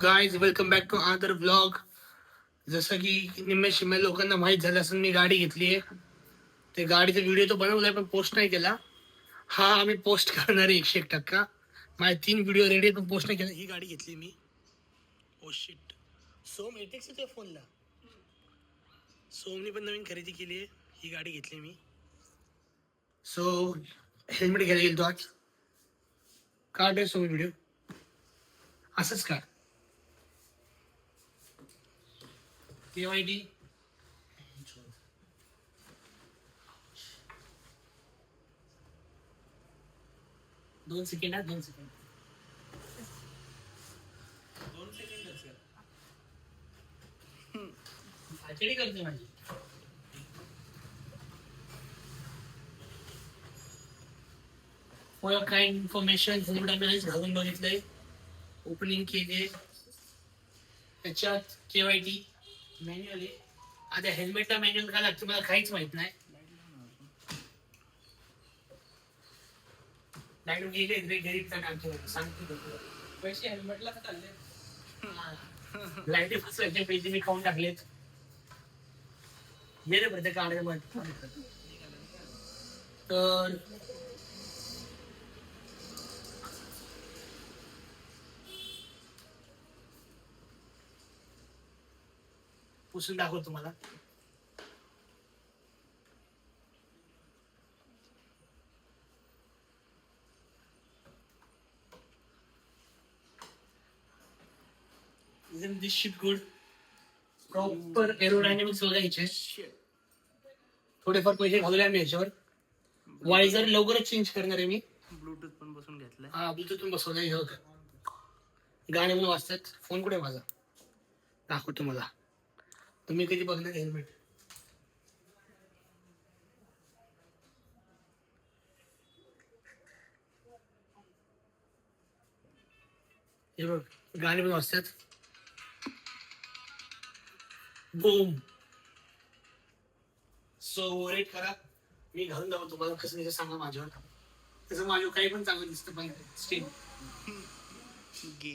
Guys welcome back to other vlog. जसं की निम्मे शिम्मे लोकांना माहीत झालं असं मी गाडी घेतली आहे. ते गाडीचा व्हिडिओ तो बनवलाय पण पोस्ट नाही केला. हा आम्ही पोस्ट करणार आहे 101%. माझे 3 व्हिडिओ रेडी आहेत पण पोस्ट नाही केला. ही गाडी घेतली मी. Oh shit. सोम एटेक्स तुझ्या फोनला. सोमनी पण नवीन खरेदी केली आहे. ही गाडी घेतली मी. सो हेल्मेट घ्यायला गेलो आज. काढ रे सोम व्हिडिओ. असंच काढ. KYD 2 सेकंड हा 2 सेकंड. 2 सेकंडच आचडी करते माझी. फॉर काइंड इन्फॉर्मेशन हेल्मेट घालून बघितलंय. ओपनिंग केली. त्याच्यात KYD मॅन्युअल आहे. आता हेल्मेटला मॅन्युअल काय लागतं मला काहीच माहित नाही. लाईट गेले घरी सांगतो पैसे हेल्मेटला चालले. लाईटी फसवायचे पैसे मी खाऊन टाकलेत. गेले प्रत्येक काढायला तर पुसून दाखवतो तुम्हाला. Isn't this shit good? Proper aerodynamics बघायचे. थोडेफार पैसे घालवले आम्ही याच्यावर. वायझर लवकरच चेंज करणार आहे मी. ब्लूटूथ पण बसून घेतलाय. हा ब्लूटूथ पण बसवलंय. गाणे पण वाजतात. फोन कुठे माझा दाखवतो मला. तुम्ही कधी बघणार हेल्मेट? हे बघ गाणे पण वाजतात. बूम. सो रेट करा. मी घालून जाऊ तुम्हाला कसं दिसतं सांगा माझ्यावर. तसं माझ्यावर काही पण चांगलं दिसतं पण स्टील गे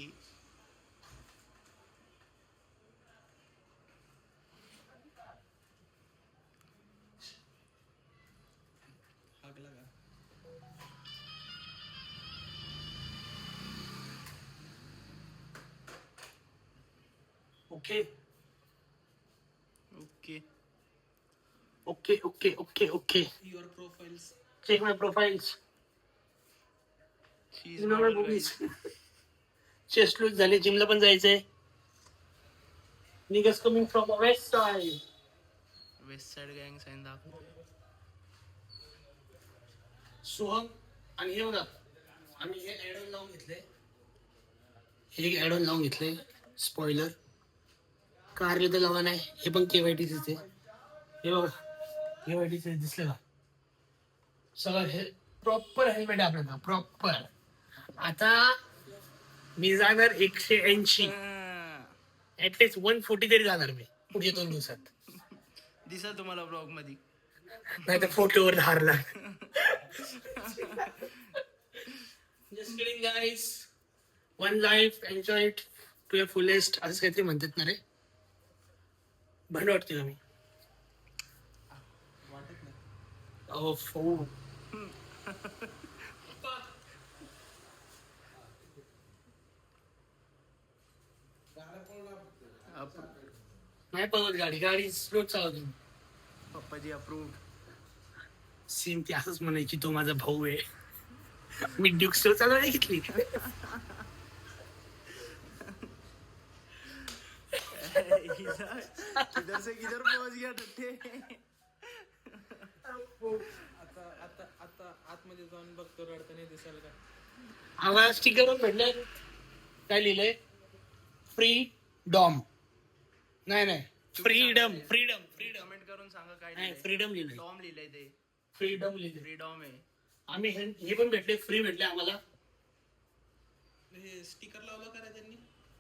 हागला का? Okay okay. Okay okay okay okay. Your profiles. Check my profiles. Chest loose झाले. जिमला पण जायचंय. Niggas coming from west side. West side गँग साइन दाखव. सोहम आणि हे बघा आम्ही हे ऍडॉन लावून घेतले. हे ऍडॉन लावून घेतले. स्पॉइलर कारले तर लावा नाही. हे पण KYD दिसते. हे बघा KYD दिसलं का? सगळं हे प्रॉपर हेल्मेट आहे आपल्याला. प्रॉपर. आता मी जाणार 180. ऍटलीस्ट 140 तरी जाणार मी पुढच्या 2 दिवसात. दिसल तुम्हाला ब्लॉग मध्ये. नाही तर फोटोवर हारला. Just kidding guys. One life enjoy to your fullest असं काहीतरी म्हणतात ना रे. भांड वाटते का मी? वाटत नाही. नाही पळवत गाडी. गाडी स्लो चालवतो. पप्पाजी अप्रूव्ड. सेम ती असंच म्हणायची तो माझा भाऊ आहे. मी ड्यूक स्लो चालवायला घेतली. किधर से किधर पहुंच गया टट्टे. आता आता आता आतमध्ये जाऊन बघतो रडताना दिसेल का? आम्हाला स्टिकर भेटलंय. काय लिहिलंय? फ्रीडॉम. नाही फ्रीडम फ्रीडम फ्रीडम. कमेंट करून सांगा काय नाही लिहिलंय. फ्रीडम लिहिलंय. टॉम लिहिलंय ते. फ्रीडम लिहिलंय. फ्रीडॉम आहे. आम्ही हे पण भेटले. फ्री भेटले आम्हाला. हे स्टिकर लावलं का रे त्यांनी?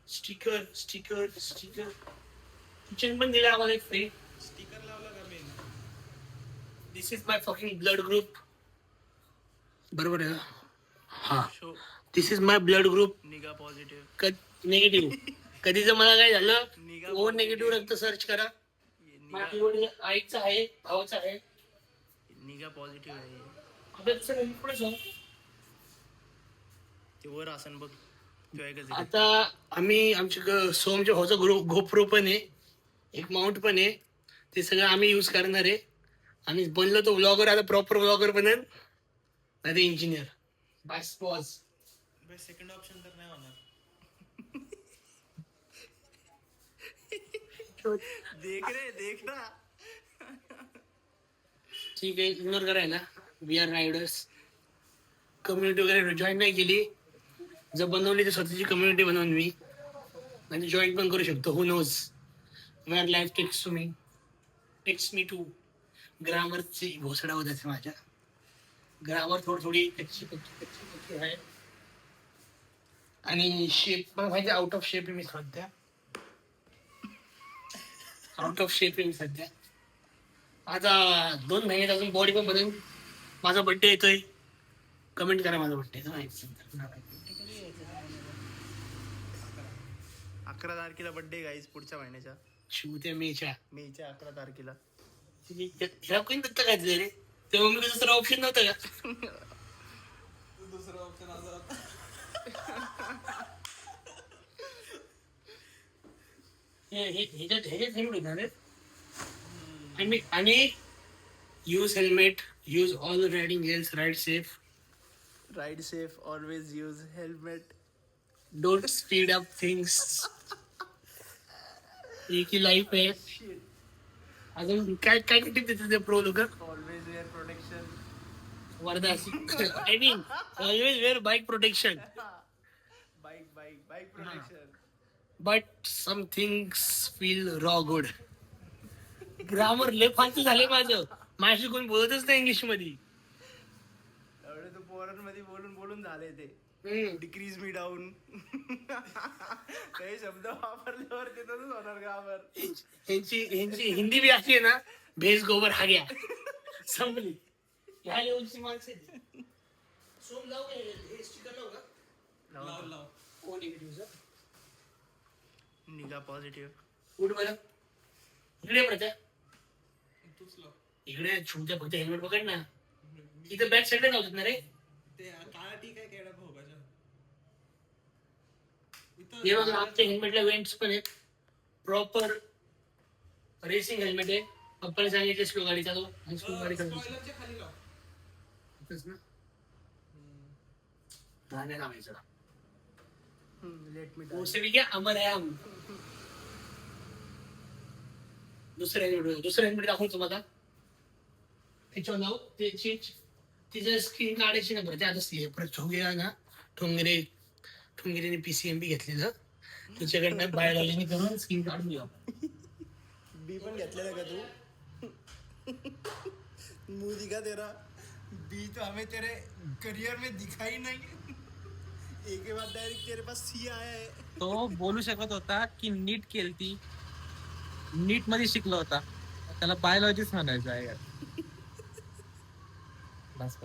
स्टिकर स्टिकर स्टिकर किचन पण दिलं आम्हाला एक फ्री. स्टिकर लावलं का main? This is my fucking blood group. बरोबर आहे का? हा show this is my blood group. निगा पॉझिटिव्ह. निगेटिव्ह कधी जर मला काय झालं निगा ओ निगेटिव्ह रक्त सर्च करा. माझ्या एवढे आईचं आहे, भावाचं आहे. निगा पॉझिटिव्ह आहे. आता तसं पुढे जाऊ. ते वर आसन बघ. तो एकच आहे. आता आम्ही आमच्या सोमच्या भाऊचा गोप्रो पण आहे, एक माउंट पण आहे. ते सगळं आम्ही यूज करणार आहे. आणि बनलो तो व्लॉगर, आता प्रॉपर व्लॉगर बनेल नाही इंजिनियर. बस पॉज. सेकंड ऑप्शन तर नाही होणार. देख ना. ठीक आहे, इग्नोर करायला. We are riders. कम्युनिटी वगैरे जॉईन नाही केली. जर बनवली तर स्वतःची कम्युनिटी बनवून मी आणि जॉईन पण करू शकतो. Who knows where life takes me to. ग्रामरची घोसडा होत आहे माझ्या. ग्रामर थोडी कच्ची आहे. आणि शेप मला माहिती, आउट ऑफ शेप आहे मी सध्या. आता 2 महिन्यात अजून बॉडी पण बदल. माझा बर्थडे येतोय. कमेंट करा माझा बर्थडे. 11 तारखेला बर्थडे गाईज, पुढच्या महिन्याच्या शिवत्या मेच्या. 11 तारखेला. ह्या कोणी दत्त घातलं रे? तेव्हा मी दुसरा ऑप्शन नव्हता का? दुसरा ऑप्शन असा. ह्याच्यात हेल्मेट होणार रे. आणि use helmet, use all riding Gales, ride safe, always use helmet. Don't speed up things. एक ही लाईफ आहे. अजून काय काय टिप देते ते प्रो लोक? Always wear protection. Wardha I mean always wear bike protection. Bike protection. But some things feel raw good. Grammar लय फालतू झाले माझं. माझ्याशी कोणी बोलतच नाही इंग्लिश मध्ये. एवढे तो पोरांमध्ये बोलून झाले ते. डिक्रीज मी डाऊन. काही शब्द वापरल्यावर ते तसंच होणार ग्रामर. ह्यांची हिंदी बी अशी आहे ना, भेस गोबर हा गया संपली. ह्या लेवलची माणसं आहेत. सोम लावू हे स्टिकर लावू का? लाव. ओ निगेटिव्ह. निगा पॉझिटिव्ह. उठ बरं. इकडे प्रथा. तूच लाव. इकडे छोट्या फक्त हेल्मेट पकड ना. इथं बॅक साईडला लावतात ना रे. ते काळा ठीक आहे केवढा भोगाच्या. हे बघा, आमच्या हेल्मेटला वेंट्स पण आहेत. प्रॉपर रेसिंग हेल्मेट आहे. पप्पाने सांगितलं स्लो गाडी चालव आणि स्लो गाडी चालव. स्पॉइलरच्या खाली लाव. ना गाण्या लावायचं. लेट मी उससे भी क्या अमर है हम. दुसरं हेल्मेट दाखवून तुम्हाला. त्याच्यावर लावू तिचं स्क्रीन काढायची ना बरं. ते आता परत ठोंगेला ना, ठोंगेरीने PCMB घेतलेलं. तिच्याकडनं बायोलॉजीने करून स्क्रीन काढून घ्या. बी पण घेतलेला का तू? मुंह दिखा तेरा. बी तो हमें तेरे करियर में दिखा ही नहीं. एक के बाद डायरेक्ट तेरे पास सी आया है. तो बोलू शकत होता की नीट केलती, नीट मध्ये शिकला होता, त्याला बायोलॉजीच म्हणायचं आहे यार. बस